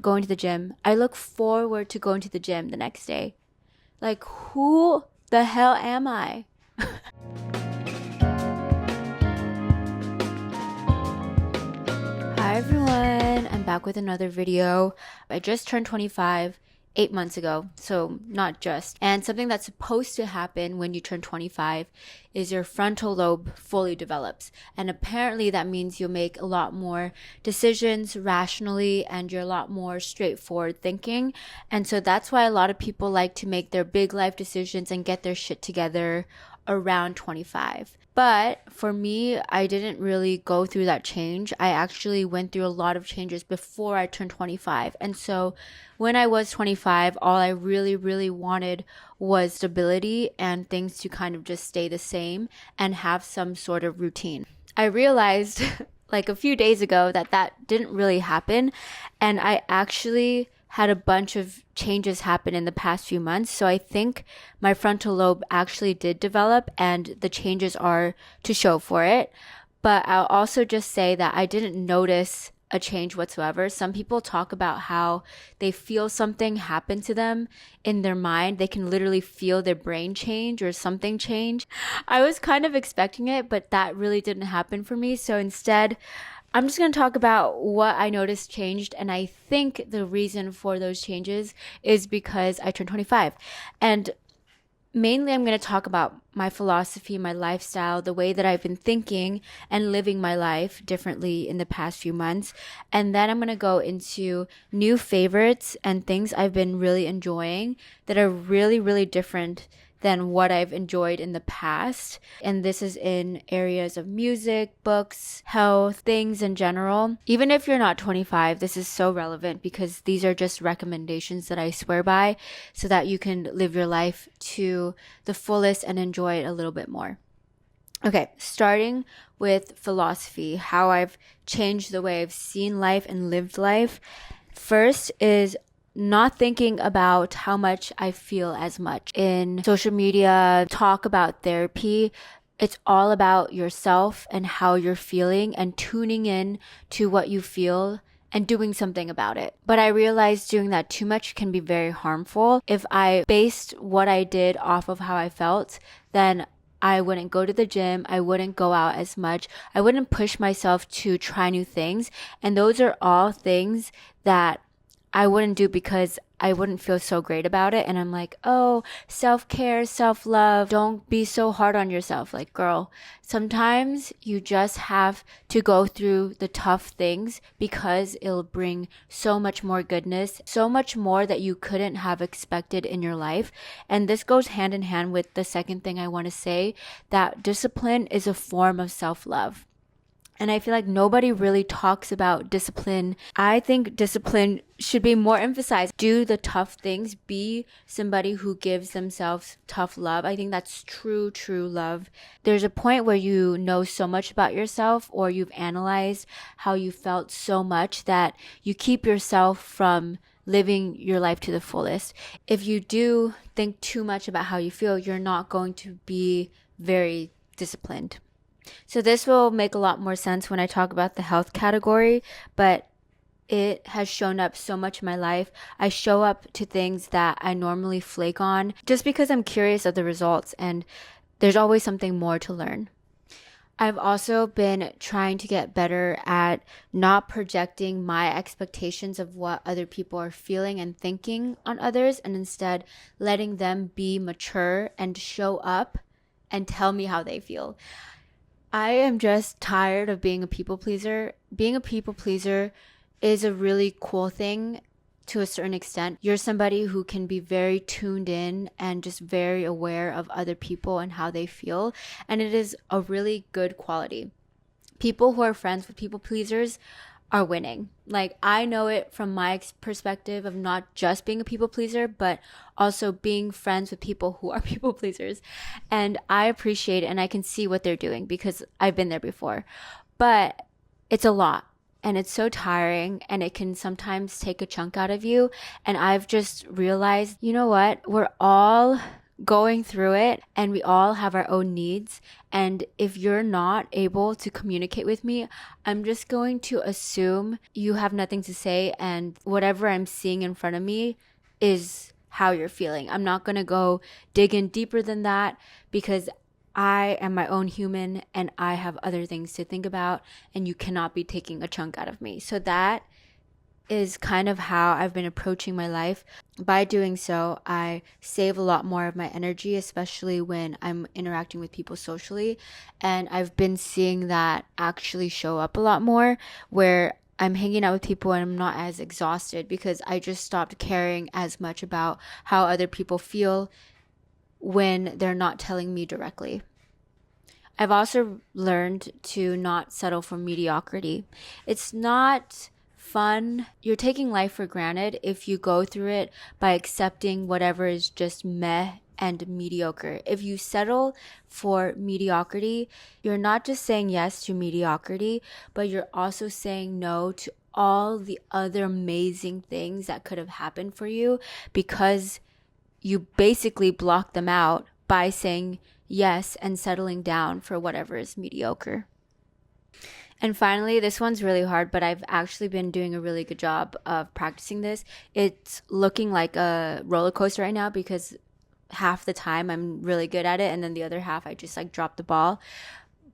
going to the gym. I look forward to going to the gym the next day. Like, who the hell am I? Hi everyone, I'm back with another video. I just turned 25 8 months ago, so not just. And something that's supposed to happen when you turn 25 is your frontal lobe fully develops. And apparently that means you'll make a lot more decisions rationally and you're a lot more straightforward thinking. And so that's why a lot of people like to make their big life decisions and get their shit together around 25. But for me, I didn't really go through that change. I actually went through a lot of changes before I turned 25. And so when I was 25, all I really wanted was stability and things to kind of just stay the same and have some sort of routine. I realized like a few days ago that didn't really happen. And I actually had a bunch of changes happen in the past few months. So I think my frontal lobe actually did develop and the changes are to show for it. But I'll also just say that I didn't notice a change whatsoever. Some people talk about how they feel something happen to them in their mind. They can literally feel their brain change or something change. I was kind of expecting it, but that really didn't happen for me. So instead, I'm just going to talk about what I noticed changed, and I think the reason for those changes is because I turned 25. And mainly I'm going to talk about my philosophy, my lifestyle, the way that I've been thinking and living my life differently in the past few months. And then I'm going to go into new favorites and things I've been really enjoying that are really different than what I've enjoyed in the past. And this is in areas of music, books, health, things in general. Even if you're not 25, this is so relevant because these are just recommendations that I swear by so that you can live your life to the fullest and enjoy it a little bit more. Okay, starting with philosophy, how I've changed the way I've seen life and lived life. First is not thinking about how much I feel as much. In social media, talk about therapy, it's all about yourself and how you're feeling and tuning in to what you feel and doing something about it. But I realized doing that too much can be very harmful. If I based what I did off of how I felt, then I wouldn't go to the gym. I wouldn't go out as much. I wouldn't push myself to try new things. And those are all things that I wouldn't do because I wouldn't feel so great about it. And I'm like, oh, self-care, self-love, don't be so hard on yourself. Like, girl, sometimes you just have to go through the tough things because it'll bring so much more goodness, so much more that you couldn't have expected in your life. And this goes hand in hand with the second thing I want to say, that discipline is a form of self-love. And I feel like nobody really talks about discipline. I think discipline should be more emphasized. Do the tough things. Be somebody who gives themselves tough love. I think that's true love. There's a point where you know so much about yourself or you've analyzed how you felt so much that you keep yourself from living your life to the fullest. If you do think too much about how you feel, you're not going to be very disciplined. So this will make a lot more sense when I talk about the health category, but it has shown up so much in my life. I show up to things that I normally flake on just because I'm curious of the results, and there's always something more to learn. I've also been trying to get better at not projecting my expectations of what other people are feeling and thinking on others, and instead letting them be mature and show up and tell me how they feel. I am just tired of being a people pleaser. Being a people pleaser is a really cool thing to a certain extent. You're somebody who can be very tuned in and just very aware of other people and how they feel. And it is a really good quality. People who are friends with people pleasers are winning. Like, I know it from my perspective of not just being a people pleaser, but also being friends with people who are people pleasers. And I appreciate it and I can see what they're doing because I've been there before. But it's a lot and it's so tiring and it can sometimes take a chunk out of you. And I've just realized, you know what? We're all going through it, and we all have our own needs. And if you're not able to communicate with me, I'm just going to assume you have nothing to say, and whatever I'm seeing in front of me is how you're feeling. I'm not going to go dig in deeper than that, because I am my own human and I have other things to think about, and you cannot be taking a chunk out of me. So that is kind of how I've been approaching my life. By doing so, I save a lot more of my energy, especially when I'm interacting with people socially. And I've been seeing that actually show up a lot more, where I'm hanging out with people and I'm not as exhausted, because I just stopped caring as much about how other people feel when they're not telling me directly. I've also learned to not settle for mediocrity. It's not fun. You're taking life for granted if you go through it by accepting whatever is just meh and mediocre. If you settle for mediocrity, you're not just saying yes to mediocrity, but you're also saying no to all the other amazing things that could have happened for you, because you basically block them out by saying yes and settling down for whatever is mediocre. And finally, this one's really hard, but I've actually been doing a really good job of practicing this. It's looking like a roller coaster right now, because half the time I'm really good at it, and then the other half I just like drop the ball.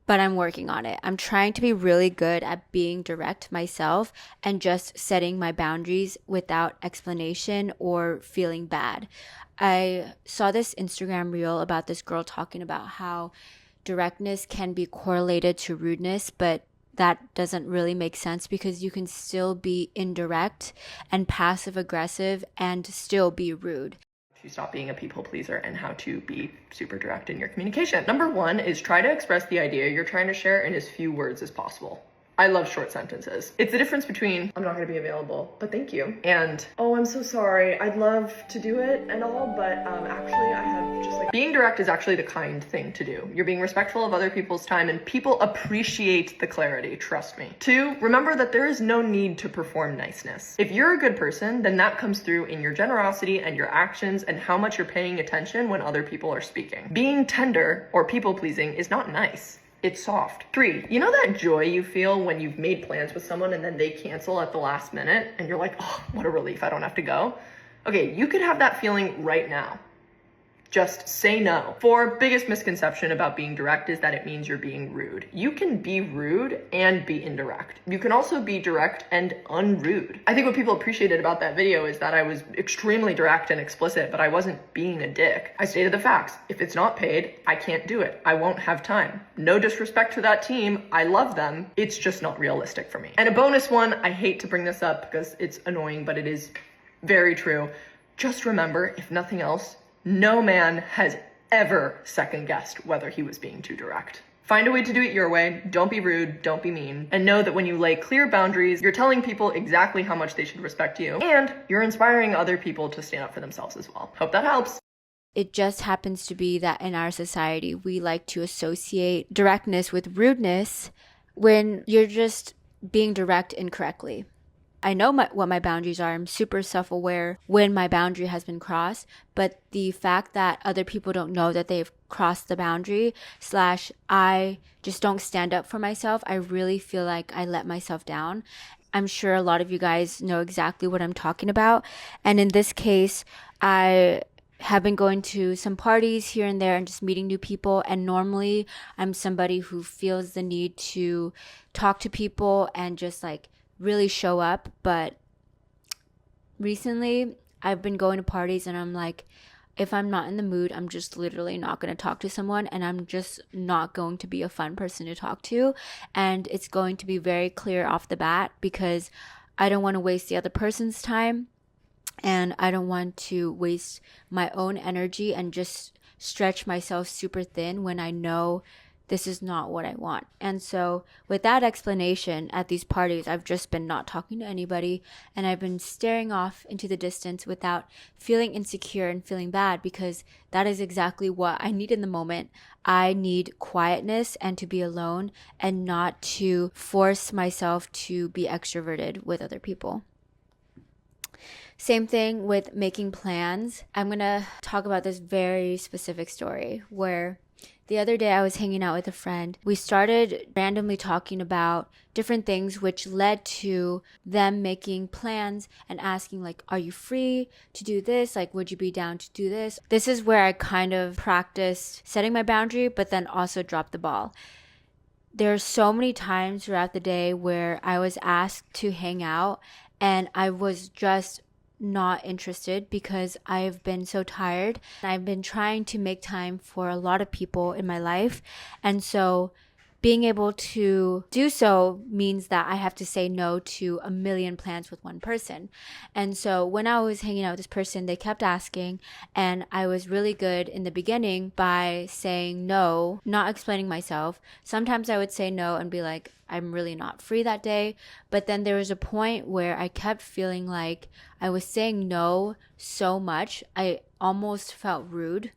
But I'm working on it. I'm trying to be really good at being direct myself and just setting my boundaries without explanation or feeling bad. I saw this Instagram reel about this girl talking about how directness can be correlated to rudeness, but that doesn't really make sense, because you can still be indirect and passive aggressive and still be rude. To stop being a people pleaser and how to be super direct in your communication. Number one is try to express the idea you're trying to share in as few words as possible. I love short sentences. It's the difference between, I'm not going to be available, but thank you, and, oh, I'm so sorry, I'd love to do it and all, but actually I have just like... Being direct is actually the kind thing to do. You're being respectful of other people's time, and people appreciate the clarity, trust me. Two, remember that there is no need to perform niceness. If you're a good person, then that comes through in your generosity and your actions and how much you're paying attention when other people are speaking. Being tender or people-pleasing is not nice. It's soft. Three, you know that joy you feel when you've made plans with someone and then they cancel at the last minute and you're like, oh, what a relief, I don't have to go? Okay, you could have that feeling right now. Just say no. Four, biggest misconception about being direct is that it means you're being rude. You can be rude and be indirect. You can also be direct and unrude. I think what people appreciated about that video is that I was extremely direct and explicit, but I wasn't being a dick. I stated the facts. If it's not paid, I can't do it. I won't have time. No disrespect to that team. I love them. It's just not realistic for me. And a bonus one, I hate to bring this up because it's annoying, but it is very true. Just remember, if nothing else, no man has ever second-guessed whether he was being too direct. Find a way to do it your way. Don't be rude. Don't be mean. And know that when you lay clear boundaries, you're telling people exactly how much they should respect you, and you're inspiring other people to stand up for themselves as well. Hope that helps. It just happens to be that in our society, we like to associate directness with rudeness when you're just being direct incorrectly. I know what my boundaries are. I'm super self-aware when my boundary has been crossed, but the fact that other people don't know that they've crossed the boundary / I just don't stand up for myself, I really feel like I let myself down. I'm sure a lot of you guys know exactly what I'm talking about. And in this case, I have been going to some parties here and there and just meeting new people. And normally I'm somebody who feels the need to talk to people and just like really show up. But recently I've been going to parties and I'm like, if I'm not in the mood, I'm just literally not going to talk to someone, and I'm just not going to be a fun person to talk to. And it's going to be very clear off the bat, because I don't want to waste the other person's time, and I don't want to waste my own energy and just stretch myself super thin when I know this is not what I want. And so with that explanation, at these parties, I've just been not talking to anybody, and I've been staring off into the distance without feeling insecure and feeling bad, because that is exactly what I need in the moment. I need quietness and to be alone, and not to force myself to be extroverted with other people. Same thing with making plans. I'm going to talk about this very specific story where the other day I was hanging out with a friend. We started randomly talking about different things, which led to them making plans and asking like, are you free to do this? Like, would you be down to do this? This is where I kind of practiced setting my boundary, but then also dropped the ball. There are so many times throughout the day where I was asked to hang out and I was just not interested because I've been so tired. I've been trying to make time for a lot of people in my life. And so being able to do so means that I have to say no to a million plans with one person. And so when I was hanging out with this person, they kept asking, and I was really good in the beginning by saying no, not explaining myself. Sometimes I would say no and be like, I'm really not free that day. But then there was a point where I kept feeling like I was saying no so much. I almost felt rude.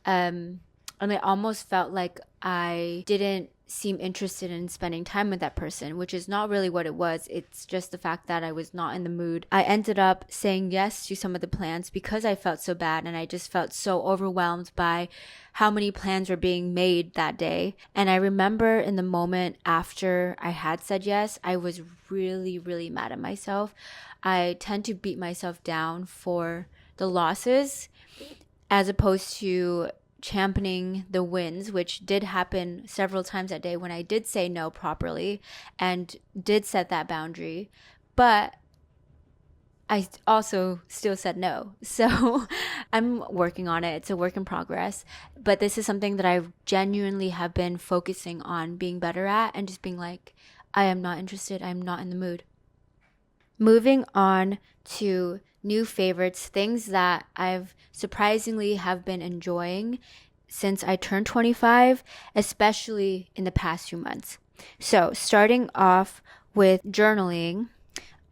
And I almost felt like I didn't seem interested in spending time with that person, which is not really what it was. It's just the fact that I was not in the mood. I ended up saying yes to some of the plans because I felt so bad and I just felt so overwhelmed by how many plans were being made that day. And I remember in the moment after I had said yes, I was really, really mad at myself. I tend to beat myself down for the losses as opposed to championing the wins, which did happen several times that day when I did say no properly and did set that boundary. But I also still said no. So I'm working on it. It's a work in progress. But this is something that I genuinely have been focusing on being better at and just being like, I am not interested. I'm not in the mood. Moving on to new favorites, things that I've surprisingly have been enjoying since I turned 25, especially in the past few months. So starting off with journaling,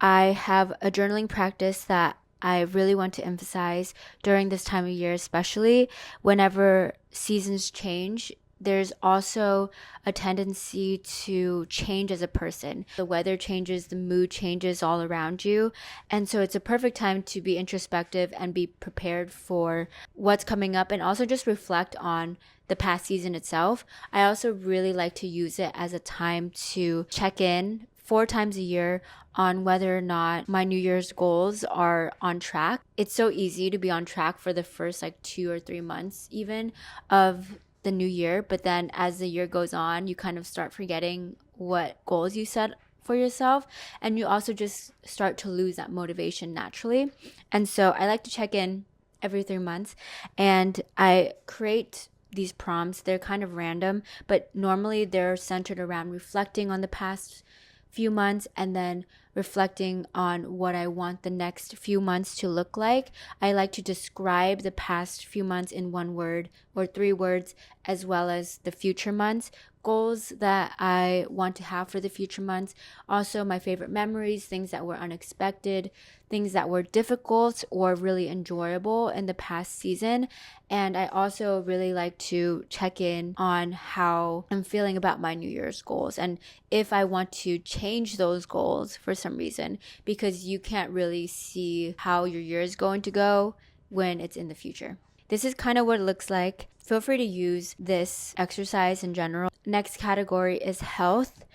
I have a journaling practice that I really want to emphasize during this time of year, especially whenever seasons change. There's also a tendency to change as a person. The weather changes, the mood changes all around you. And so it's a perfect time to be introspective and be prepared for what's coming up and also just reflect on the past season itself. I also really like to use it as a time to check in 4 times a year on whether or not my New Year's goals are on track. It's so easy to be on track for the first 2 or 3 months even of the new year, but then as the year goes on, you kind of start forgetting what goals you set for yourself, and you also just start to lose that motivation naturally. And so I like to check in every 3 months, and I create these prompts. They're kind of random, but normally they're centered around reflecting on the past few months and then reflecting on what I want the next few months to look like. I like to describe the past few months in 1 word or 3 words, as well as the future months, goals that I want to have for the future months, also my favorite memories, things that were unexpected, things that were difficult or really enjoyable in the past season. And I also really like to check in on how I'm feeling about my New Year's goals and if I want to change those goals for some reason, because you can't really see how your year is going to go when it's in the future. This is kind of what it looks like. Feel free to use this exercise in general. Next category is health.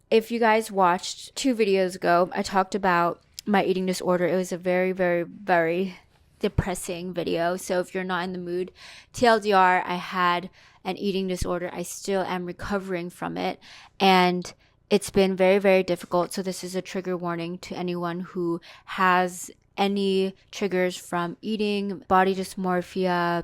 If you guys watched 2 videos ago, I talked about my eating disorder. It was a very, very, very depressing video. So if you're not in the mood, TLDR, I had an eating disorder. I still am recovering from it. And it's been very, very difficult. So this is a trigger warning to anyone who has any triggers from eating, body dysmorphia,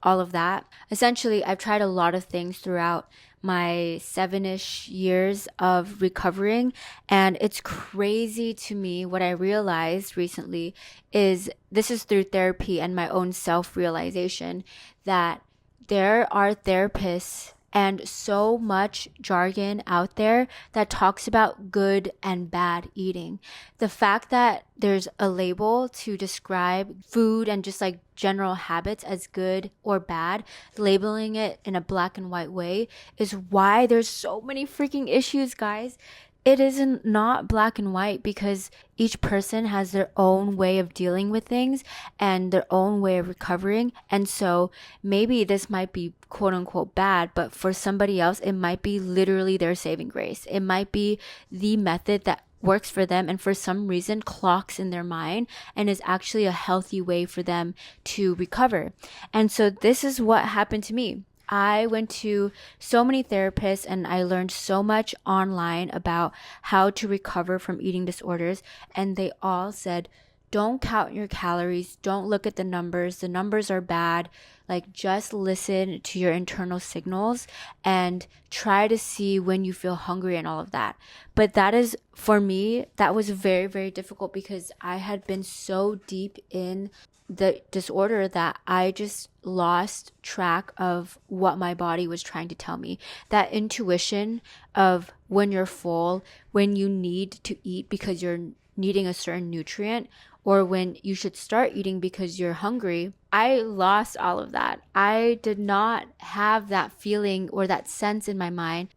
all of that. Essentially, I've tried a lot of things throughout my 7-ish years of recovering, and it's crazy to me. What I realized recently is this is through therapy and my own self-realization that there are therapists and so much jargon out there that talks about good and bad eating. The fact that there's a label to describe food and just general habits as good or bad, labeling it in a black and white way, is why there's so many freaking issues, guys. it isn't not black and white, because each person has their own way of dealing with things and their own way of recovering. And so maybe this might be quote unquote bad, but for somebody else, it might be literally their saving grace. It might be the method that works for them and for some reason clocks in their mind and is actually a healthy way for them to recover. And so this is what happened to me. I went to so many therapists and I learned so much online about how to recover from eating disorders. And they all said, don't count your calories. Don't look at the numbers. The numbers are bad. Like, just listen to your internal signals and try to see when you feel hungry and all of that. But that is, for me, that was very, very difficult because I had been so deep in the disorder that I just lost track of what my body was trying to tell me. That intuition of when you're full, when you need to eat because you're needing a certain nutrient, or when you should start eating because you're hungry. I lost all of that. I did not have that feeling or that sense in my mind.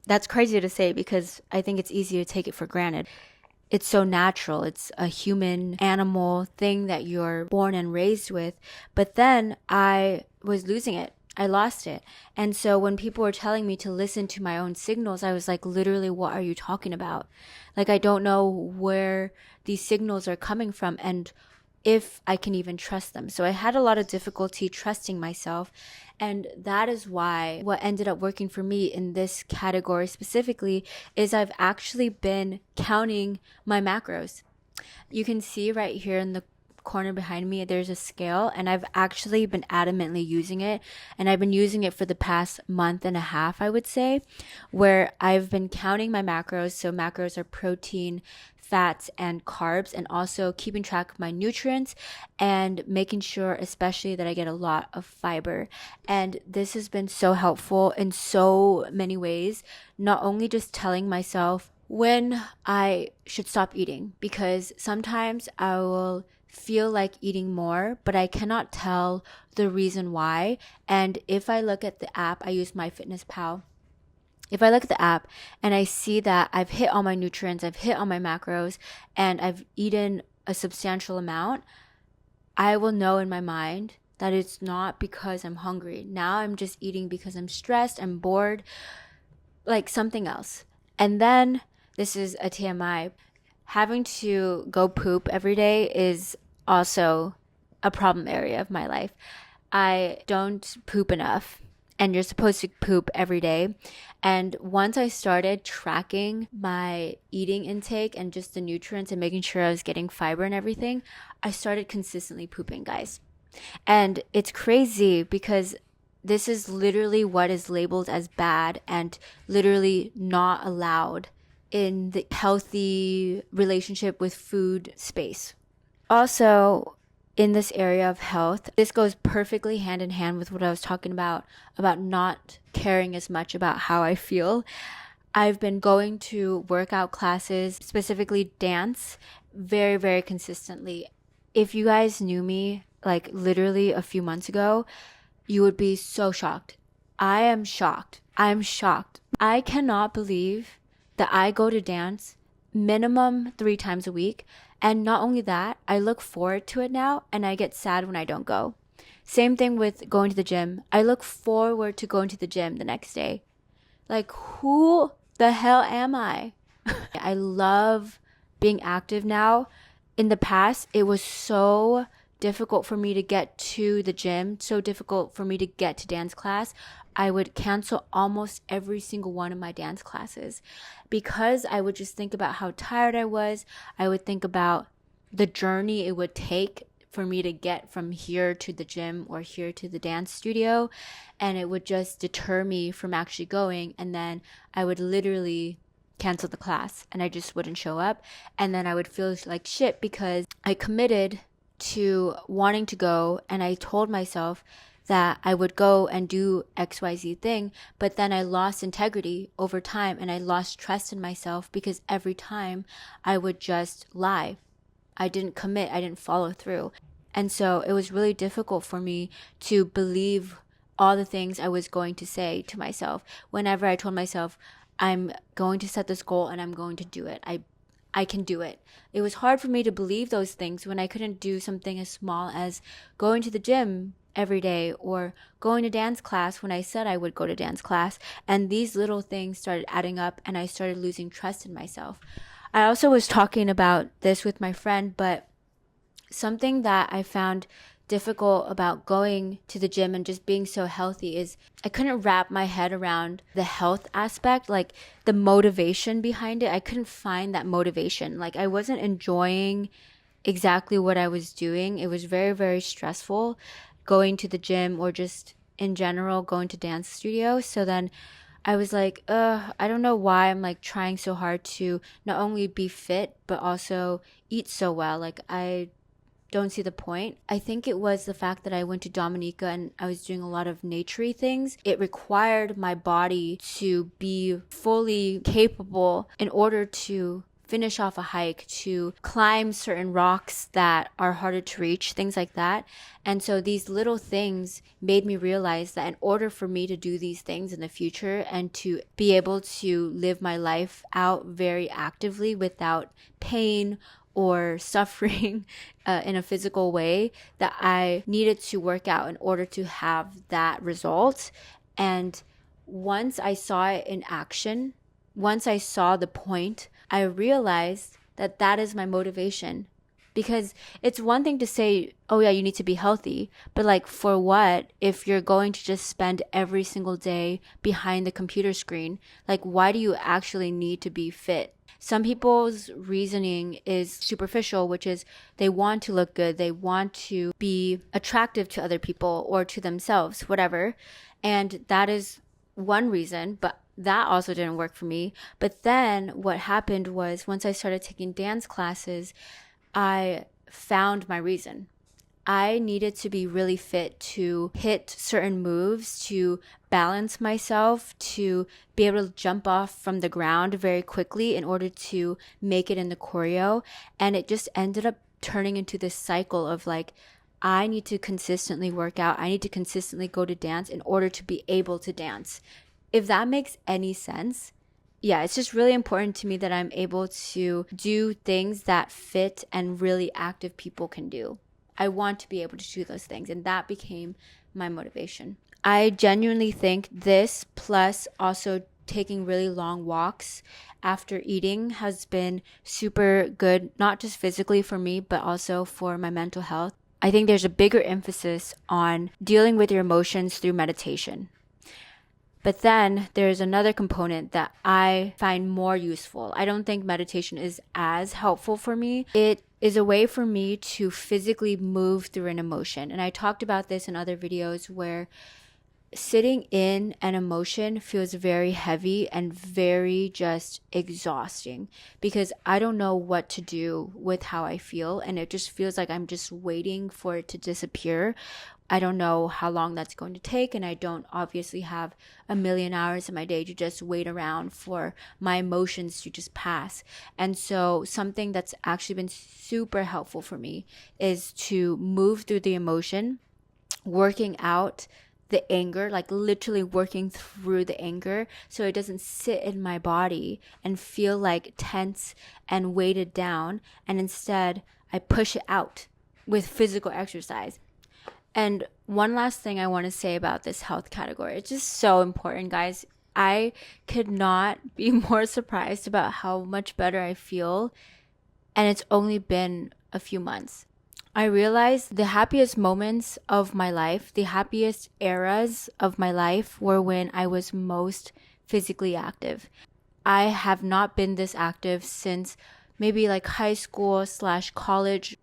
That's crazy to say because I think it's easy to take it for granted. It's so natural. It's a human animal thing that you're born and raised with. But then I was losing it. I lost it. And so when people were telling me to listen to my own signals, I was like, literally, what are you talking about? Like, I don't know where these signals are coming from and if I can even trust them. So I had a lot of difficulty trusting myself. And that is why what ended up working for me in this category specifically is I've actually been counting my macros. You can see right here in the corner behind me, there's a scale, and I've actually been adamantly using it. And I've been using it for the past month and a half, I would say, where I've been counting my macros. So macros are protein, fats, and carbs, and also keeping track of my nutrients and making sure especially that I get a lot of fiber. And this has been so helpful in so many ways, not only just telling myself when I should stop eating, because sometimes I will feel like eating more, but I cannot tell the reason why. And if I look at the app, I use MyFitnessPal. If I look at the app and I see that I've hit all my nutrients, I've hit all my macros, and I've eaten a substantial amount, I will know in my mind that it's not because I'm hungry. Now I'm just eating because I'm stressed, I'm bored, like something else. And then, this is a TMI, having to go poop every day is also a problem area of my life. I don't poop enough. And you're supposed to poop every day. And once I started tracking my eating intake and just the nutrients and making sure I was getting fiber and everything, I started consistently pooping, guys. And it's crazy because this is literally what is labeled as bad and literally not allowed in the healthy relationship with food space. Also, in this area of health, this goes perfectly hand in hand with what I was talking about not caring as much about how I feel. I've been going to workout classes, specifically dance, very, very consistently. If you guys knew me, like literally a few months ago, you would be so shocked. I am shocked. I'm shocked. I cannot believe that I go to dance minimum 3 times a week. And not only that, I look forward to it now and I get sad when I don't go. Same thing with going to the gym. I look forward to going to the gym the next day. Like, who the hell am I? I love being active now. In the past, it was so difficult for me to get to the gym, so difficult for me to get to dance class. I would cancel almost every single one of my dance classes because I would just think about how tired I was. I would think about the journey it would take for me to get from here to the gym or here to the dance studio, and it would just deter me from actually going. And then I would literally cancel the class and I just wouldn't show up, and then I would feel like shit because I committed to wanting to go and I told myself that I would go and do XYZ thing, but then I lost integrity over time and I lost trust in myself because every time I would just lie. I didn't commit, I didn't follow through. And so it was really difficult for me to believe all the things I was going to say to myself. Whenever I told myself, I'm going to set this goal and I'm going to do it. I can do it. It was hard for me to believe those things when I couldn't do something as small as going to the gym every day or going to dance class when I said I would go to dance class. And these little things started adding up and I started losing trust in myself. I also was talking about this with my friend, but something that I found difficult about going to the gym and just being so healthy is I couldn't wrap my head around the health aspect, like the motivation behind it. I couldn't find that motivation. Like I wasn't enjoying exactly what I was doing. It was very, very stressful going to the gym or just in general going to dance studio. So then I was like, I don't know why I'm like trying so hard to not only be fit, but also eat so well. Like I don't see the point. I think it was the fact that I went to Dominica and I was doing a lot of naturey things. It required my body to be fully capable in order to finish off a hike, to climb certain rocks that are harder to reach, things like that. And so these little things made me realize that in order for me to do these things in the future and to be able to live my life out very actively without pain or suffering in a physical way, that I needed to work out in order to have that result. And once I saw it in action, once I saw the point, I realized that that is my motivation. Because it's one thing to say, oh yeah, you need to be healthy, but like for what if you're going to just spend every single day behind the computer screen? Like why do you actually need to be fit? Some people's reasoning is superficial, which is they want to look good, they want to be attractive to other people or to themselves, whatever. And that is one reason, but that also didn't work for me. But then what happened was once I started taking dance classes, I found my reason. I needed to be really fit to hit certain moves, to balance myself, to be able to jump off from the ground very quickly in order to make it in the choreo. And it just ended up turning into this cycle of like, I need to consistently work out. I need to consistently go to dance in order to be able to dance. If that makes any sense. Yeah, it's just really important to me that I'm able to do things that fit and really active people can do. I want to be able to do those things, and that became my motivation. I genuinely think this, plus also taking really long walks after eating, has been super good, not just physically for me, but also for my mental health. I think there's a bigger emphasis on dealing with your emotions through meditation. But then there's another component that I find more useful. I don't think meditation is as helpful for me. It is a way for me to physically move through an emotion. And I talked about this in other videos where sitting in an emotion feels very heavy and very just exhausting because I don't know what to do with how I feel. And it just feels like I'm just waiting for it to disappear. I don't know how long that's going to take, and I don't obviously have a million hours in my day to just wait around for my emotions to just pass. And so something that's actually been super helpful for me is to move through the emotion, working out the anger, like literally working through the anger so it doesn't sit in my body and feel like tense and weighted down. And instead, I push it out with physical exercise. And one last thing I want to say about this health category, it's just so important, guys. I could not be more surprised about how much better I feel. And it's only been a few months. I realized the happiest moments of my life, the happiest eras of my life were when I was most physically active. I have not been this active since maybe like high school / college.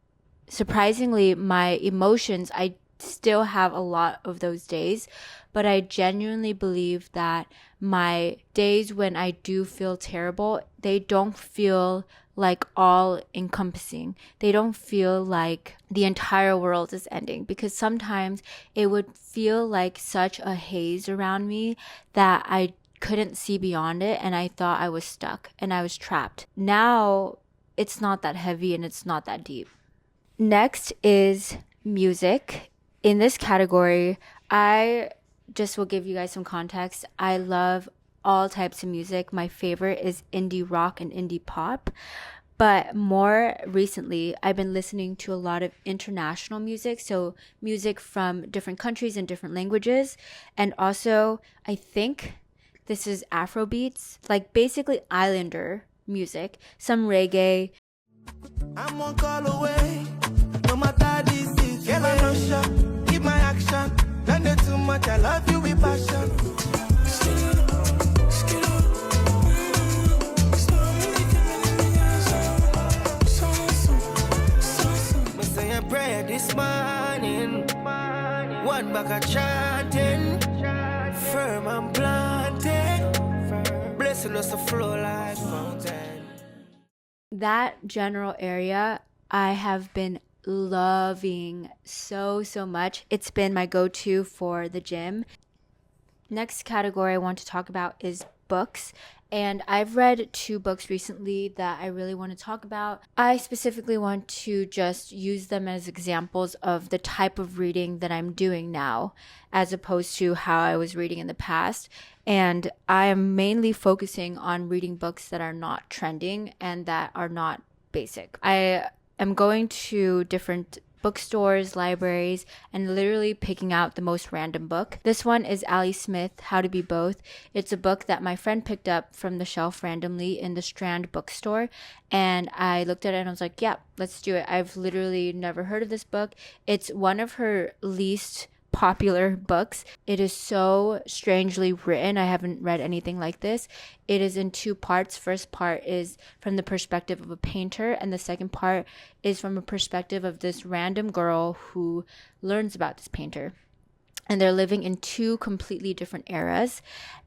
Surprisingly, my emotions, I still have a lot of those days, but I genuinely believe that my days when I do feel terrible, they don't feel like all encompassing. They don't feel like the entire world is ending, because sometimes it would feel like such a haze around me that I couldn't see beyond it, and I thought I was stuck and I was trapped. Now it's not that heavy and it's not that deep. Next is music. In this category, I just will give you guys some context. I love all types of music. My favorite is indie rock and indie pop. But more recently, I've been listening to a lot of international music. So music from different countries and different languages. And also, I think this is Afro beats, like basically islander music, some reggae. I'm one call away. No matter the situation, girl, I'm not sure. Keep my action. Don't do too much. I love you with passion. Me say a prayer this morning. One back a chanting. Firm and planted. Blessing us to flow like fountain. That general area I have been loving so much. It's been my go-to for the gym. Next category I want to talk about is books, and I've read 2 books recently that I really want to talk about. I specifically want to just use them as examples of the type of reading that I'm doing now as opposed to how I was reading in the past. And I am mainly focusing on reading books that are not trending and that are not basic. I am going to different bookstores, libraries, and literally picking out the most random book. This one is Ali Smith, How to Be Both. It's a book that my friend picked up from the shelf randomly in the Strand bookstore, and I looked at it and I was like, yeah, let's do it. I've literally never heard of this book. It's one of her least popular books. It is so strangely written. I haven't read anything like this. It is in 2 parts. First part is from the perspective of a painter, and the second part is from a perspective of this random girl who learns about this painter. And they're living in 2 completely different eras.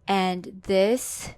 And this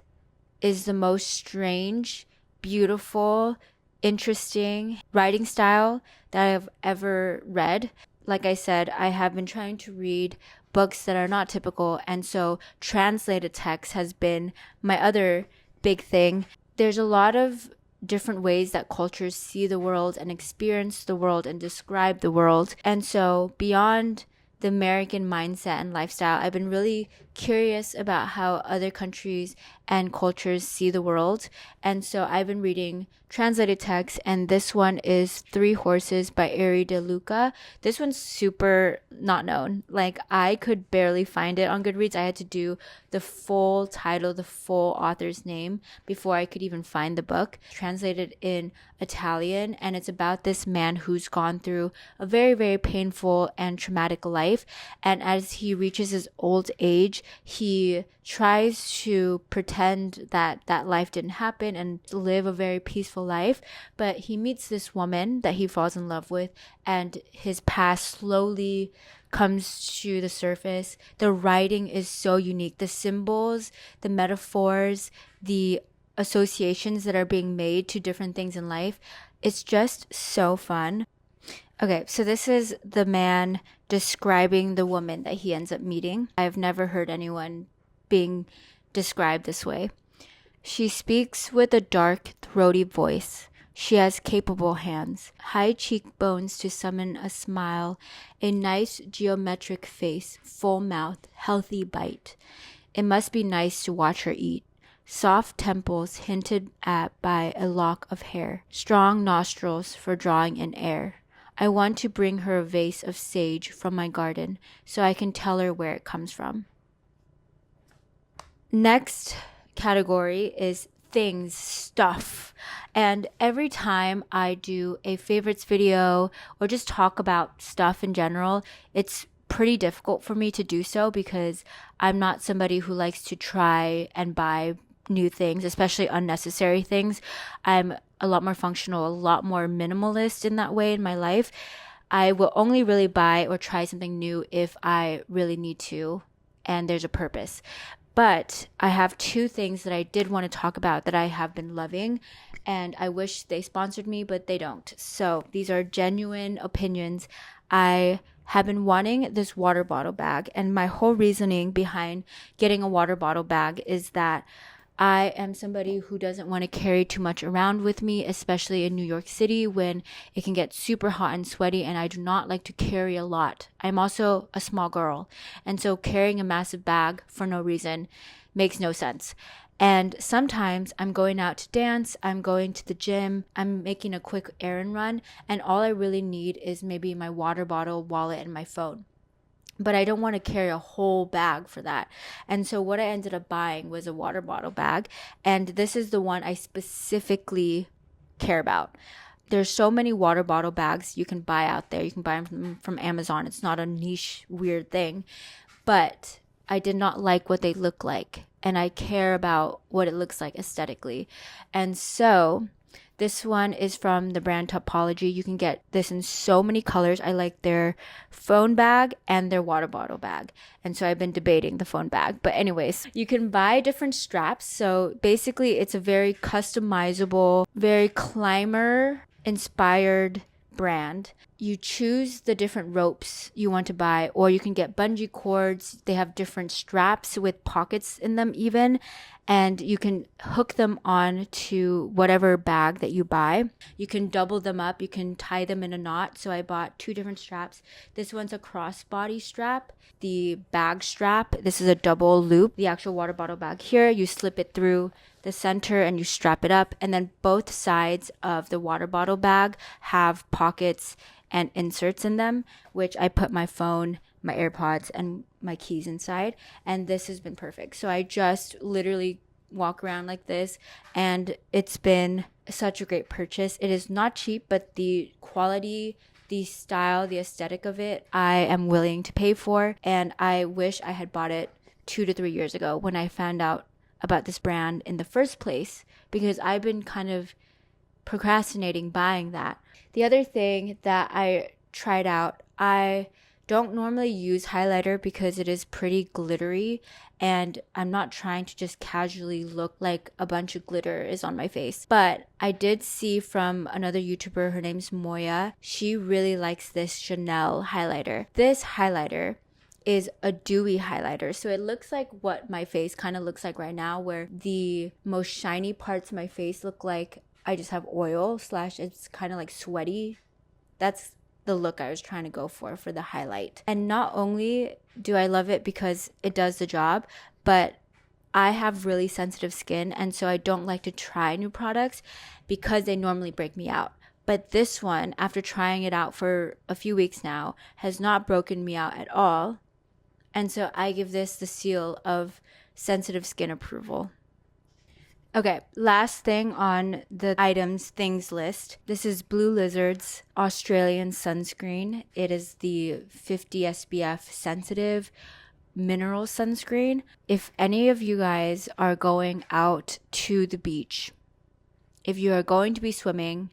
is the most strange, beautiful, interesting writing style that I've ever read. Like I said, I have been trying to read books that are not typical, and so translated text has been my other big thing. There's a lot of different ways that cultures see the world and experience the world and describe the world. And so beyond the American mindset and lifestyle, I've been really curious about how other countries and cultures see the world. And so I've been reading translated text, and this one is 3 Horses by Ari De Luca. This one's super not known. Like, I could barely find it on Goodreads. I had to do the full title, the full author's name before I could even find the book. Translated in Italian, and it's about this man who's gone through a very, very painful and traumatic life. And as he reaches his old age, he tries to pretend that that life didn't happen and live a very peaceful life. But he meets this woman that he falls in love with, and his past slowly comes to the surface. The writing is so unique. The symbols, the metaphors, the associations that are being made to different things in life. It's just so fun. Okay, so this is the man describing the woman that he ends up meeting. I've never heard anyone being described this way. She speaks with a dark, throaty voice. She has capable hands, high cheekbones to summon a smile, a nice geometric face, full mouth, healthy bite. It must be nice to watch her eat. Soft temples hinted at by a lock of hair, strong nostrils for drawing in air. I want to bring her a vase of sage from my garden so I can tell her where it comes from. Next category is things, stuff. And every time I do a favorites video or just talk about stuff in general, it's pretty difficult for me to do so because I'm not somebody who likes to try and buy new things, especially unnecessary things. I'm a lot more functional, a lot more minimalist in that way in my life. I will only really buy or try something new if I really need to and there's a purpose. But I have 2 things that I did want to talk about that I have been loving, and I wish they sponsored me, but they don't. So these are genuine opinions. I have been wanting this water bottle bag, and my whole reasoning behind getting a water bottle bag is that I am somebody who doesn't want to carry too much around with me, especially in New York City when it can get super hot and sweaty, and I do not like to carry a lot. I'm also a small girl, and so carrying a massive bag for no reason makes no sense. And sometimes I'm going out to dance, I'm going to the gym, I'm making a quick errand run, and all I really need is maybe my water bottle, wallet, and my phone. But I don't want to carry a whole bag for that. And so what I ended up buying was a water bottle bag. And this is the one I specifically care about. There's so many water bottle bags you can buy out there. You can buy them from Amazon. It's not a niche, weird thing. But I did not like what they look like. And I care about what it looks like aesthetically. And so this one is from the brand Topology. You can get this in so many colors. I like their phone bag and their water bottle bag. And so I've been debating the phone bag. But anyways, you can buy different straps. So basically it's a very customizable, very climber inspired brand. You choose the different ropes you want to buy, or you can get bungee cords. They have different straps with pockets in them even, and you can hook them on to whatever bag that you buy. You can double them up. You can tie them in a knot. So I bought 2 different straps. This one's a crossbody strap. The bag strap, this is a double loop. The actual water bottle bag here, you slip it through the center and you strap it up. And then both sides of the water bottle bag have pockets and inserts in them, which I put my phone, my AirPods, and my keys inside. And this has been perfect. So I just literally walk around like this, and it's been such a great purchase. It is not cheap, but the quality, the style, the aesthetic of it, I am willing to pay for. And I wish I had bought it 2 to 3 years ago when I found out about this brand in the first place, because I've been kind of procrastinating buying that. The other thing that I tried out, I don't normally use highlighter because it is pretty glittery, and I'm not trying to just casually look like a bunch of glitter is on my face. But I did see from another YouTuber, her name's Moya, she really likes this Chanel highlighter. This highlighter is a dewy highlighter. So it looks like what my face kind of looks like right now, where the most shiny parts of my face look like I just have oil / it's kind of like sweaty. That's the look I was trying to go for the highlight. And not only do I love it because it does the job, but I have really sensitive skin, and so I don't like to try new products because they normally break me out. But this one, after trying it out for a few weeks now, has not broken me out at all. And so I give this the seal of sensitive skin approval. Okay, last thing on the things list. This is Blue Lizard's Australian sunscreen. It is the 50 SPF sensitive mineral sunscreen. If any of you guys are going out to the beach, if you are going to be swimming,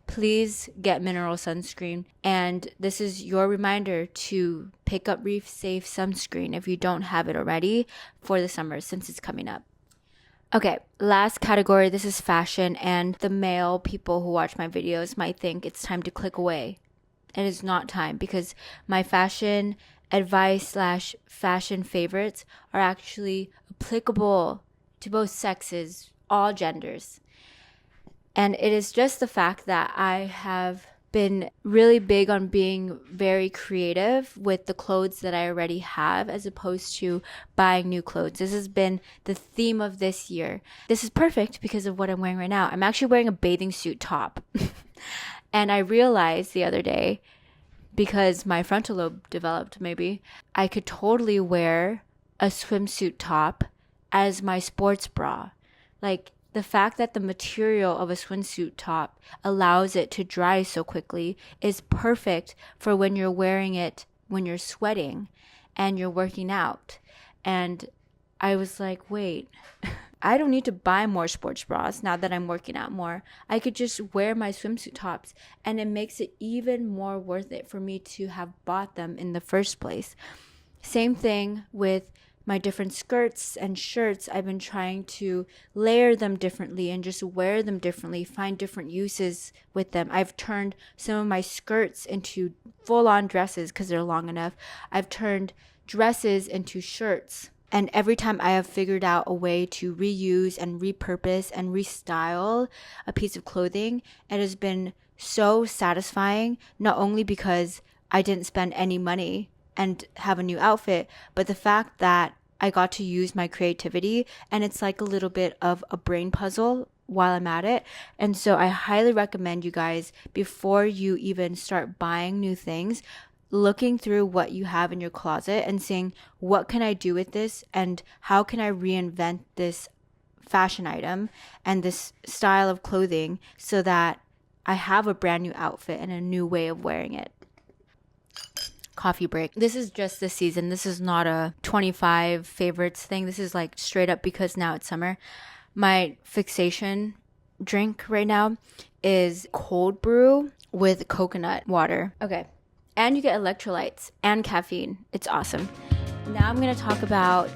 please get mineral sunscreen. And this is your reminder to pick up Reef Safe sunscreen if you don't have it already for the summer, since it's coming up. Okay, last category. This is fashion, and the male people who watch my videos might think it's time to click away. It is not time, because my fashion advice / fashion favorites are actually applicable to both sexes, all genders. And it is just the fact that I have been really big on being very creative with the clothes that I already have, as opposed to buying new clothes. This has been the theme of this year. This is perfect because of what I'm wearing right now. I'm actually wearing a bathing suit top. And I realized the other day, because my frontal lobe developed maybe, I could totally wear a swimsuit top as my sports bra. Like, the fact that the material of a swimsuit top allows it to dry so quickly is perfect for when you're wearing it when you're sweating and you're working out. And I was like, wait, I don't need to buy more sports bras now that I'm working out more. I could just wear my swimsuit tops, and it makes it even more worth it for me to have bought them in the first place. Same thing with my different skirts and shirts. I've been trying to layer them differently and just wear them differently, find different uses with them. I've turned some of my skirts into full-on dresses because they're long enough. I've turned dresses into shirts. And every time I have figured out a way to reuse and repurpose and restyle a piece of clothing, it has been so satisfying, not only because I didn't spend any money and have a new outfit, but the fact that I got to use my creativity, and it's like a little bit of a brain puzzle while I'm at it. And so I highly recommend you guys, before you even start buying new things, looking through what you have in your closet and saying, what can I do with this, and how can I reinvent this fashion item and this style of clothing so that I have a brand new outfit and a new way of wearing it. Coffee break. This is just this season. This is not a 25 favorites thing. This is like straight up because now it's summer. My fixation drink right now is cold brew with coconut water. Okay. And you get electrolytes and caffeine. It's awesome. Now I'm going to talk about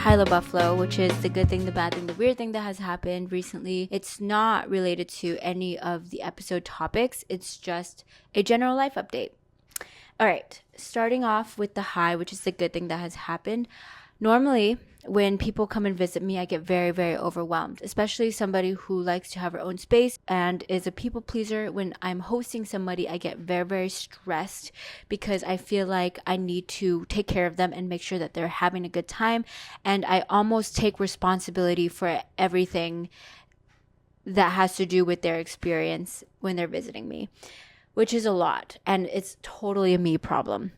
Hilo Buffalo, which is the good thing, the bad thing, the weird thing that has happened recently. It's not related to any of the episode topics. It's just a general life update. All right, starting off with the high, which is the good thing that has happened. Normally, when people come and visit me, I get very, very overwhelmed, especially somebody who likes to have her own space and is a people pleaser. When I'm hosting somebody, I get very, very stressed because I feel like I need to take care of them and make sure that they're having a good time. And I almost take responsibility for everything that has to do with their experience when they're visiting me, which is a lot. And it's totally a me problem.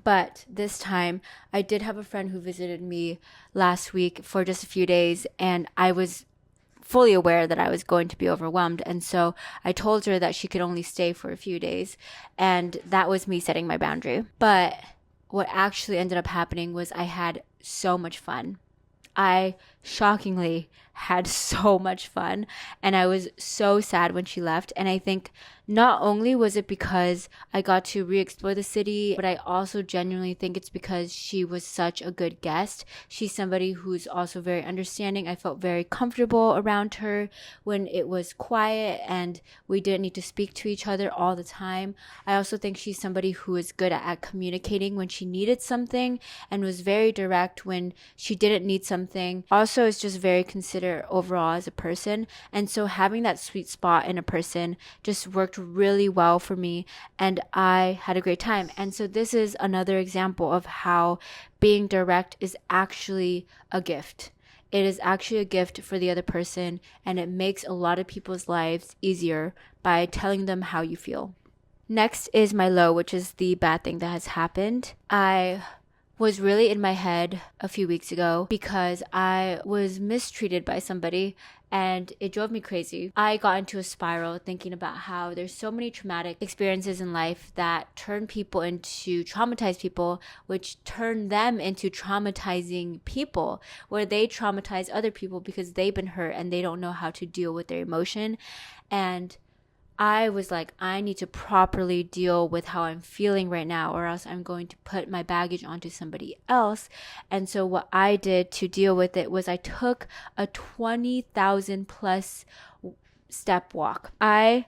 But this time, I did have a friend who visited me last week for just a few days, and I was fully aware that I was going to be overwhelmed. And so I told her that she could only stay for a few days, and that was me setting my boundary. But what actually ended up happening was I had so much fun. I shockingly had so much fun, and I was so sad when she left. And I think not only was it because I got to re-explore the city, but I also genuinely think it's because she was such a good guest. She's somebody who's also very understanding. I felt very comfortable around her when it was quiet and we didn't need to speak to each other all the time. I also think she's somebody who is good at communicating when she needed something and was very direct when she didn't need something. Also is just very considerate overall as a person. And so having that sweet spot in a person just worked really well for me, and I had a great time. And so this is another example of how being direct is actually a gift. It is actually a gift for the other person, and it makes a lot of people's lives easier by telling them how you feel. Next is my low, which is the bad thing that has happened. I was really in my head a few weeks ago because I was mistreated by somebody and it drove me crazy. I got into a spiral thinking about how there's so many traumatic experiences in life that turn people into traumatized people, which turn them into traumatizing people, where they traumatize other people because they've been hurt and they don't know how to deal with their emotion. And I was like, I need to properly deal with how I'm feeling right now, or else I'm going to put my baggage onto somebody else. And so what I did to deal with it was I took a 20,000 plus step walk. I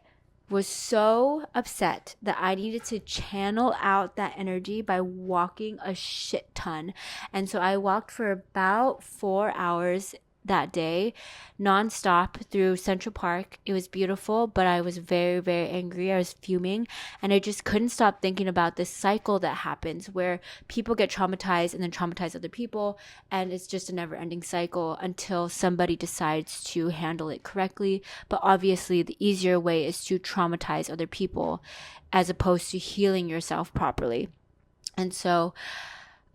was so upset that I needed to channel out that energy by walking a shit ton. And so I walked for about 4 hours that day, nonstop through Central Park. It was beautiful, but I was very, very angry. I was fuming, and I just couldn't stop thinking about this cycle that happens where people get traumatized and then traumatize other people, and it's just a never-ending cycle until somebody decides to handle it correctly. But obviously, the easier way is to traumatize other people as opposed to healing yourself properly. And so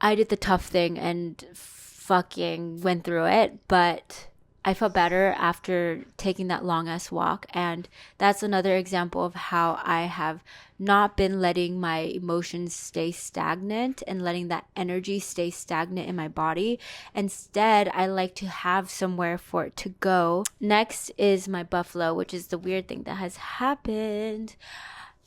I did the tough thing and fucking went through it, but I felt better after taking that long ass walk. And that's another example of how I have not been letting my emotions stay stagnant and letting that energy stay stagnant in my body. Instead, I like to have somewhere for it to go. Next is my buffalo, which is the weird thing that has happened.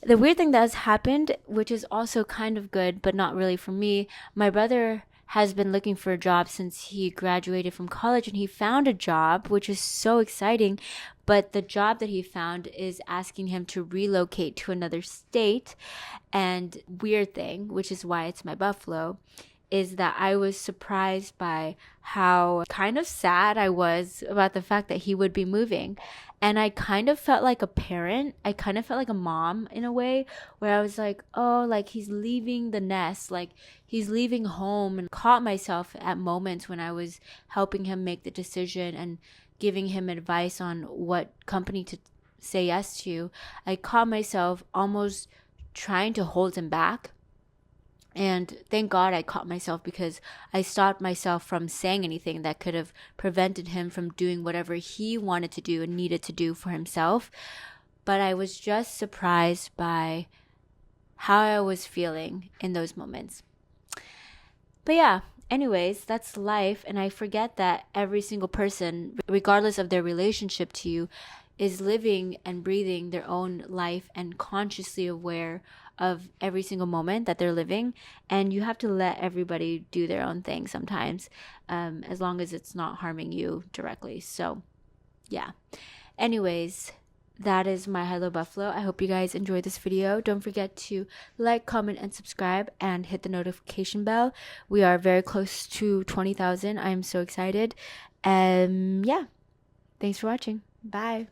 The weird thing that has happened, which is also kind of good, but not really for me. My brother has been looking for a job since he graduated from college, and he found a job, which is so exciting. But the job that he found is asking him to relocate to another state. And weird thing, which is why it's my buffalo, is that I was surprised by how kind of sad I was about the fact that he would be moving. And I kind of felt like a parent. I kind of felt like a mom in a way, where I was like, oh, like he's leaving the nest, like he's leaving home, and caught myself at moments when I was helping him make the decision and giving him advice on what company to say yes to. I caught myself almost trying to hold him back. And thank God I caught myself, because I stopped myself from saying anything that could have prevented him from doing whatever he wanted to do and needed to do for himself. But I was just surprised by how I was feeling in those moments. But yeah, anyways, that's life. And I forget that every single person, regardless of their relationship to you, is living and breathing their own life and consciously aware of every single moment that they're living. And you have to let everybody do their own thing sometimes, as long as it's not harming you directly. So yeah, anyways, that is my Hello Buffalo. I hope you guys enjoyed this video. Don't forget to like, comment, and subscribe, and hit the notification bell. We are very close to 20,000. I'm so excited. Yeah, thanks for watching. Bye.